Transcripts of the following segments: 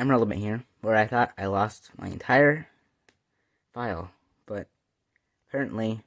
I'm relevant here, where I thought I lost my entire file, but apparently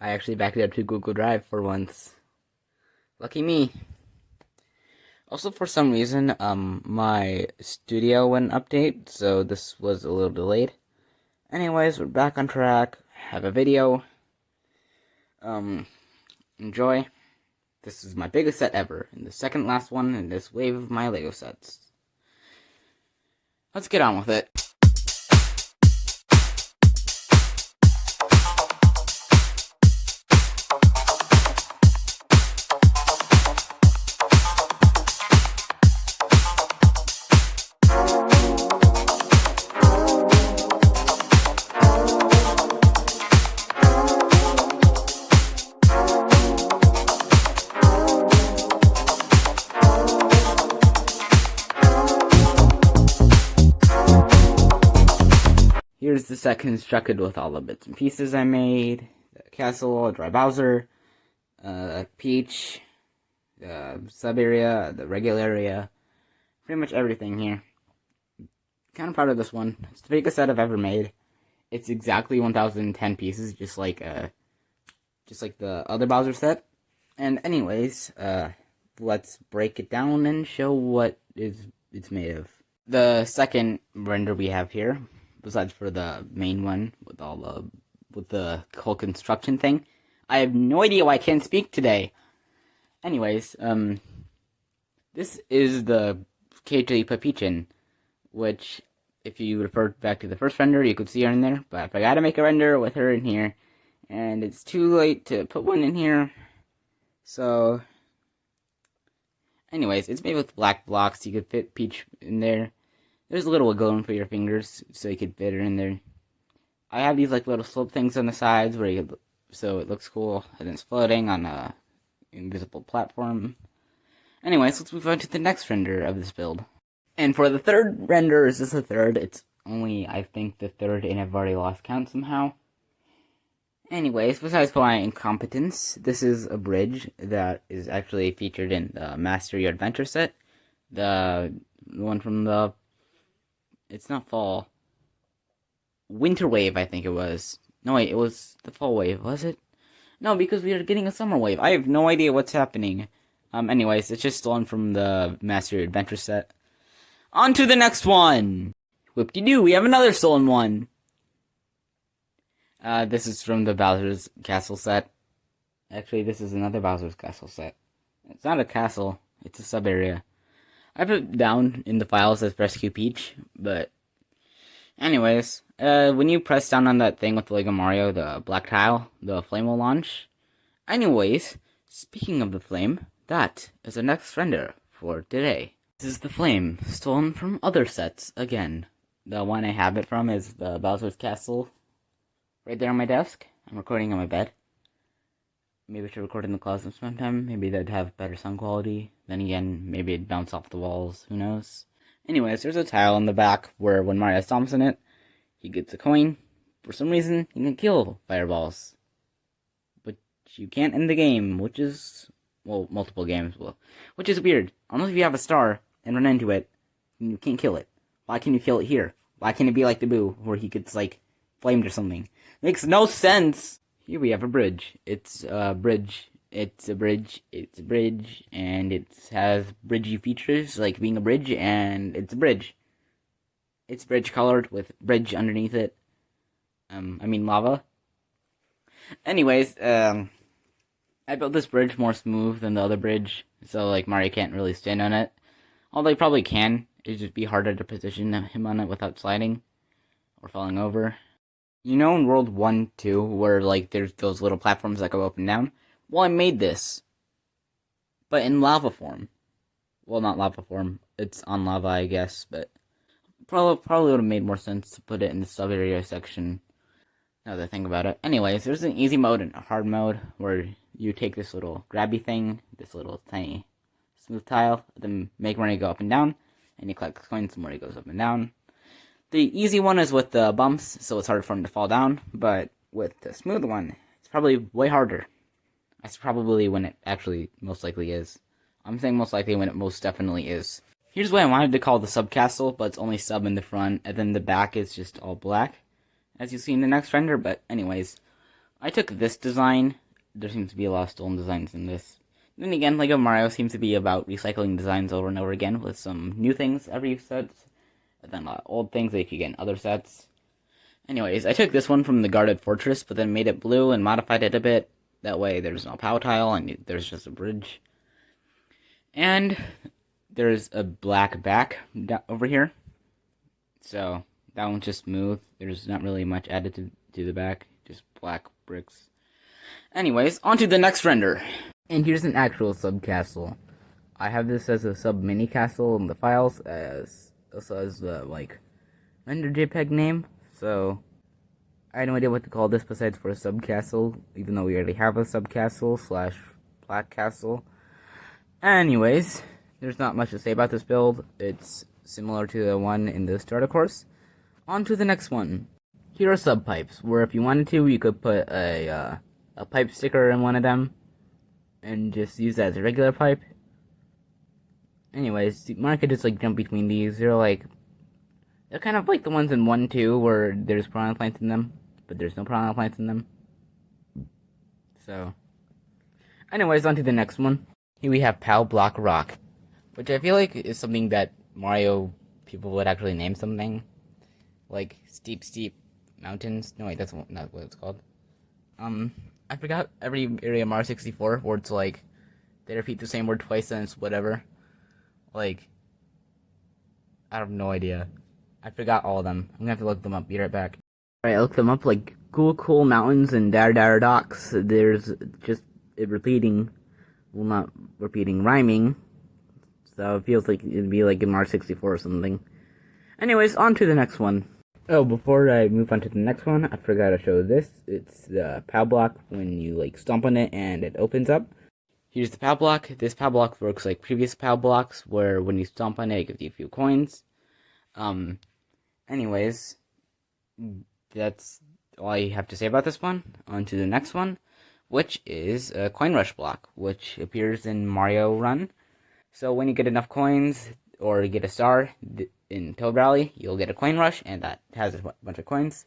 I actually backed it up to Google Drive for once. Lucky me. Also, for some reason, my studio wouldn't update, so this was a little delayed. Anyways, we're back on track. Have a video. Enjoy. This is my biggest set ever, and the second last one in this wave of my LEGO sets. Let's get on with it. Here's the set constructed with all the bits and pieces I made. The castle, dry Bowser, Peach, the sub area, the regular area, pretty much everything here. Kind of proud of this one. It's the biggest set I've ever made. It's exactly 1,010 pieces, just like the other Bowser set. And anyways, let's break it down and show what it's made of. The second render we have here, besides for the main one with the whole construction thing, I have no idea why I can't speak today. Anyways, this is the cage that you put Peach in, which, if you refer back to the first render, you could see her in there, but I forgot to make a render with her in here, and it's too late to put one in here, so, anyways, it's made with black blocks. You could fit Peach in there. There's a little wiggle room for your fingers, so you could fit her in there. I have these like little slope things on the sides so it looks cool, and it's floating on a invisible platform. Anyways, let's move on to the next render of this build. And for the third render, is this the third? It's only, I think, the third, and I've already lost count somehow. Anyways, besides for my incompetence, this is a bridge that is actually featured in the Master Your Adventure set. The one from the... It's not fall. Winter wave, I think it was. No, wait, it was the fall wave, was it? No, because we are getting a summer wave. I have no idea what's happening. Anyways, it's just stolen from the Master Your Adventure set. On to the next one! Whoop-de-doo, we have another stolen one! This is from the Bowser's Castle set. Actually, this is another Bowser's Castle set. It's not a castle, it's a sub-area. I put it down in the files as Rescue Peach, but... Anyways, when you press down on that thing with the Lego Mario, the black tile, the flame will launch. Anyways, speaking of the flame, that is the next render for today. This is the flame, stolen from other sets again. The one I have it from is the Bowser's Castle, right there on my desk. I'm recording on my bed. Maybe I should record in the closet sometime. Maybe that'd have better sound quality. Then again, maybe it'd bounce off the walls. Who knows? Anyways, there's a tile in the back where when Mario stomps in it, he gets a coin. For some reason, he can kill fireballs. But you can't in the game, which is... Well, multiple games will. Which is weird. Unless if you have a star and run into it, you can't kill it. Why can you kill it here? Why can't it be like the Boo, where he gets, like, flamed or something? Makes no sense! Here we have a bridge. It's a bridge. It's a bridge. It's a bridge. And it has bridgey features, like being a bridge, and it's a bridge. It's bridge colored with bridge underneath it. I mean lava. Anyways, I built this bridge more smooth than the other bridge, so like Mario can't really stand on it. Although he probably can, it'd just be harder to position him on it without sliding or falling over. You know in World 1, 2, where, like, there's those little platforms that go up and down? Well, I made this. But in lava form. Well, not lava form. It's on lava, I guess, but... Probably would have made more sense to put it in the sub-area section. Now that I think about it. Anyways, there's an easy mode and a hard mode, where you take this little grabby thing, this little tiny smooth tile, then make Mario go up and down, and you collect coins and Mario goes up and down. The easy one is with the bumps, so it's harder for him to fall down, but with the smooth one, it's probably way harder. That's probably when it actually most likely is. I'm saying most likely when it most definitely is. Here's what I wanted to call the sub castle, but it's only sub in the front, and then the back is just all black, as you see in the next render. But anyways, I took this design. There seems to be a lot of stolen designs in this. Then again, Lego Mario seems to be about recycling designs over and over again, with some new things every set, and then a lot of old things that you can get in other sets. Anyways, I took this one from the Guarded Fortress, but then made it blue and modified it a bit. That way there's no POW tile, and there's just a bridge. And there's a black back over here. So, that one's just smooth. There's not really much added to the back. Just black bricks. Anyways, on to the next render. And here's an actual sub-castle. I have this as a sub-mini castle in the files, also as the, render JPEG name. So, I had no idea what to call this besides for a sub-castle, even though we already have a sub-castle / black castle. Anyways, there's not much to say about this build. It's similar to the one in the starter course. On to the next one. Here are sub-pipes, where if you wanted to, you could put a pipe sticker in one of them, and just use that as a regular pipe. Anyways, Mario could just jump between these. They're kind of like the ones in 1-2 where there's piranha plants in them, but there's no piranha plants in them. So, anyways, on to the next one. Here we have Pow Block Rock, which I feel like is something that Mario people would actually name something. Like steep mountains. No wait, that's not what it's called. I forgot every area of Mario 64 where it's they repeat the same word twice and it's whatever. I have no idea. I forgot all of them. I'm gonna have to look them up. Be right back. Alright, I looked them up, cool mountains and dar docks. There's just it repeating, well, not repeating, rhyming. So it feels like it'd be in Mario 64 or something. Anyways, on to the next one. Oh, before I move on to the next one, I forgot to show this. It's the POW block when you stomp on it and it opens up. Here's the POW block. This POW block works like previous POW blocks, where when you stomp on it, it gives you a few coins. Anyways, that's all I have to say about this one. On to the next one, which is a coin rush block, which appears in Mario Run. So when you get enough coins, or you get a star in Toad Rally, you'll get a coin rush, and that has a bunch of coins.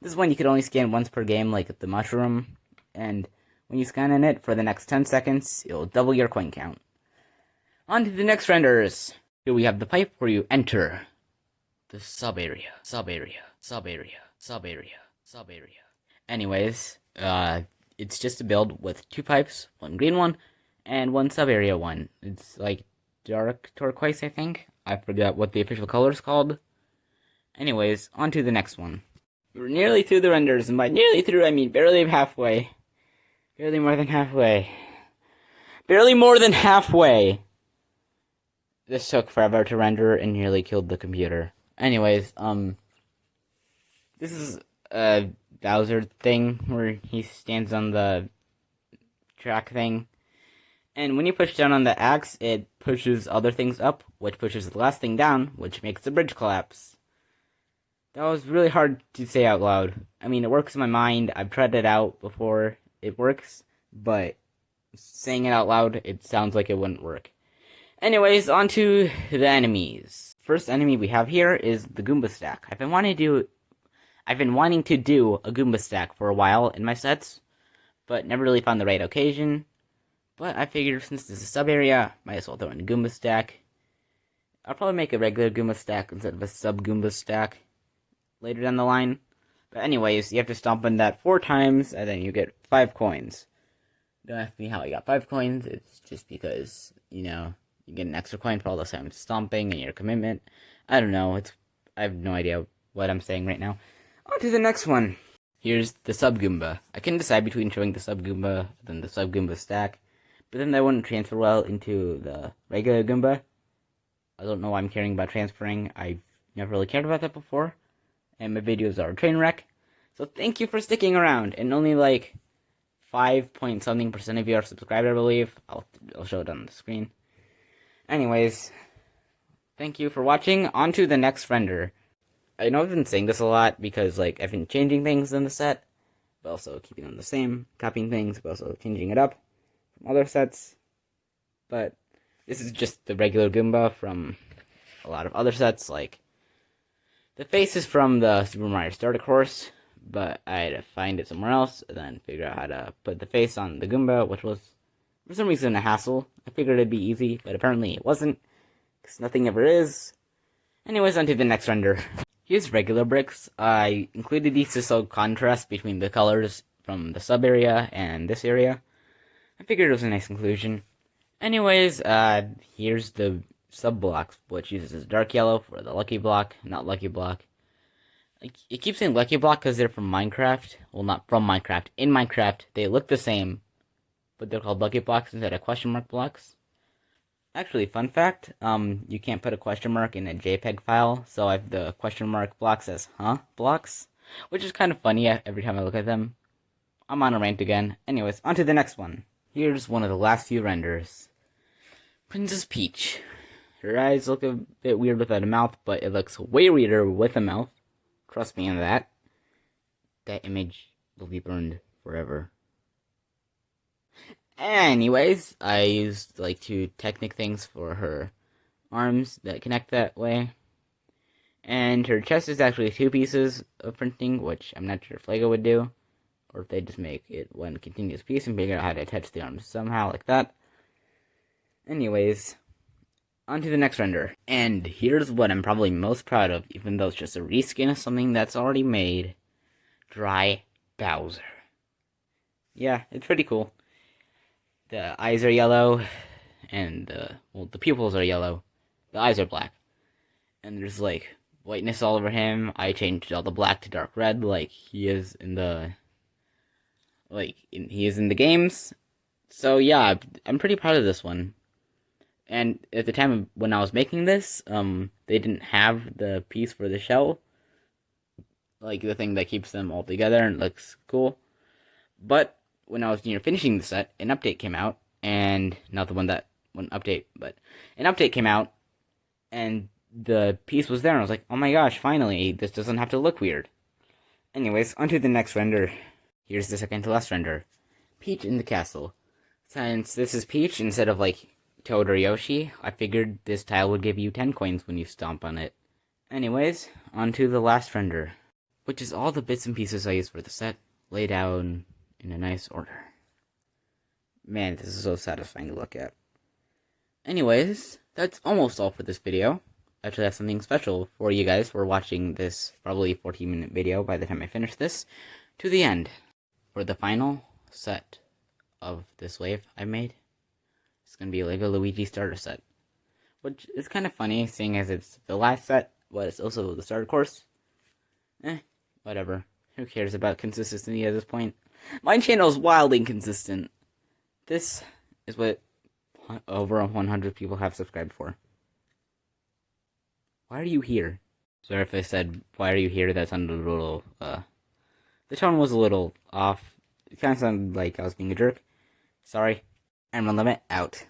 This one you can only scan once per game, like the mushroom, and when you scan in it for the next 10 seconds, it'll double your coin count. On to the next renders. Here we have the pipe where you enter the sub-area. Anyways, it's just a build with 2 pipes, one green one, and one sub-area one. It's dark turquoise, I think. I forgot what the official color is called. Anyways, on to the next one. We're nearly through the renders, and by nearly through, I mean barely halfway. Barely more than halfway. Barely more than halfway! This took forever to render and nearly killed the computer. Anyways, this is a Bowser thing where he stands on the track thing. And when you push down on the axe, it pushes other things up, which pushes the last thing down, which makes the bridge collapse. That was really hard to say out loud. I mean, it works in my mind. I've tried it out before. It works, but saying it out loud, it sounds like it wouldn't work. Anyways, on to the enemies. First enemy we have here is the Goomba Stack. I've been wanting to do a Goomba Stack for a while in my sets, but never really found the right occasion. But I figured since this is a sub-area, might as well throw in a Goomba Stack. I'll probably make a regular Goomba Stack instead of a sub-Goomba Stack later down the line. But anyways, you have to stomp on that 4 times, and then you get 5 coins. Don't ask me how I got 5 coins, it's just because, you get an extra coin for all those times stomping and your commitment. I don't know, I have no idea what I'm saying right now. On to the next one. Here's the Sub-Goomba. I couldn't decide between showing the Sub-Goomba and the Sub-Goomba Stack, but then that wouldn't transfer well into the regular Goomba. I don't know why I'm caring about transferring. I've never really cared about that before, and my videos are a train wreck. So thank you for sticking around, and only 5-point-something% of you are subscribed, I believe. I'll show it on the screen. Anyways, thank you for watching. On to the next render. I know I've been saying this a lot because I've been changing things in the set, but also keeping them the same, copying things, but also changing it up from other sets. But this is just the regular Goomba from a lot of other sets, like the face is from the Super Mario Starter course, but I had to find it somewhere else, and then figure out how to put the face on the Goomba, which was, for some reason, a hassle. I figured it'd be easy, but apparently it wasn't, because nothing ever is. Anyways, on to the next render. Here's regular bricks. I included these to show contrast between the colors from the sub area and this area. I figured it was a nice conclusion. Anyways, here's the sub blocks, which uses dark yellow for the lucky block, not lucky block. It keeps saying lucky block because they're from Minecraft. Well, not from Minecraft. In Minecraft, they look the same, but they're called lucky blocks instead of question mark blocks. Actually, fun fact, you can't put a question mark in a JPEG file, so I have the question mark blocks as blocks, which is kind of funny every time I look at them. I'm on a rant again. Anyways, on to the next one. Here's one of the last few renders. Princess Peach. Her eyes look a bit weird without a mouth, but it looks way weirder with a mouth. Trust me on that. That image will be burned forever. Anyways, I used like 2 Technic things for her arms that connect that way. And her chest is actually 2 pieces of printing, which I'm not sure if LEGO would do. Or if they just make it one continuous piece and figure out how to attach the arms somehow like that. Anyways, on to the next render. And here's what I'm probably most proud of, even though it's just a reskin of something that's already made. Dry Bowser. Yeah, it's pretty cool. The eyes are yellow, and the pupils are yellow. The eyes are black. And there's like whiteness all over him. I changed all the black to dark red like he is in the games. So yeah, I'm pretty proud of this one. And at the time when I was making this, they didn't have the piece for the shell, like the thing that keeps them all together and looks cool. But when I was near finishing the set, an update came out, and not the one that one update, but an update came out, and the piece was there, and I was like, oh my gosh, finally, this doesn't have to look weird. Anyways, on to the next render. Here's the second to last render. Peach in the castle. Since this is Peach instead of like Toad or Yoshi, I figured this tile would give you 10 coins when you stomp on it. Anyways, on to the last render, which is all the bits and pieces I used for the set, laid down in a nice order. Man, this is so satisfying to look at. Anyways, that's almost all for this video. I actually have something special for you guys for watching this probably 14-minute video by the time I finish this to the end. For the final set of this wave I made, it's going to be a LEGO Luigi starter set. Which is kind of funny, seeing as it's the last set, but it's also the starter course. Whatever. Who cares about consistency at this point? My channel is wildly inconsistent. This is what over 100 people have subscribed for. Why are you here? Sorry if I said, why are you here? That sounded a little, the tone was a little off. It kind of sounded like I was being a jerk. Sorry. And Run Limit out.